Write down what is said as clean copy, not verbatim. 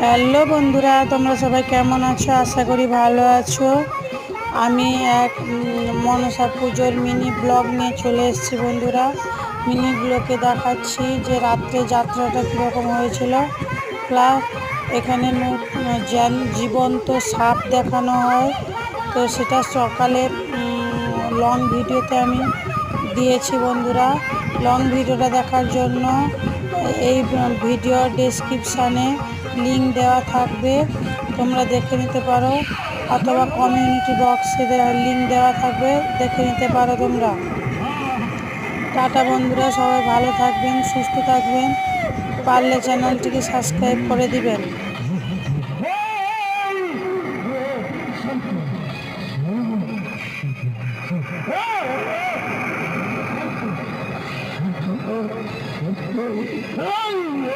Hello বন্ধুরা, তোমরা সবাই কেমন আছো? আশা করি ভালো আছো। আমি এক মনসা পুজোর মিনি ব্লগ নিয়ে চলে এসেছি বন্ধুরা। মিনি ব্লগে দেখাচ্ছি যে রাত্রে যাত্রাটা কীরকম হয়েছিল, প্লাস এখানে জীবন্ত সাপ দেখানো হয়। তো সেটা সকালে লং ভিডিওতে আমি দিয়েছি বন্ধুরা। লং ভিডিওটা দেখার জন্য এই ভিডিওর ডেসক্রিপশানে লিঙ্ক দেওয়া থাকবে, তোমরা দেখে নিতে পারো, অথবা কমিউনিটি বক্সে লিঙ্ক দেওয়া থাকবে, দেখে নিতে পারো তোমরা। টাটা বন্ধুরা, সবাই ভালো থাকবেন, সুস্থ থাকবেন, পারলে চ্যানেলটিকে সাবস্ক্রাইব করে দিবেন।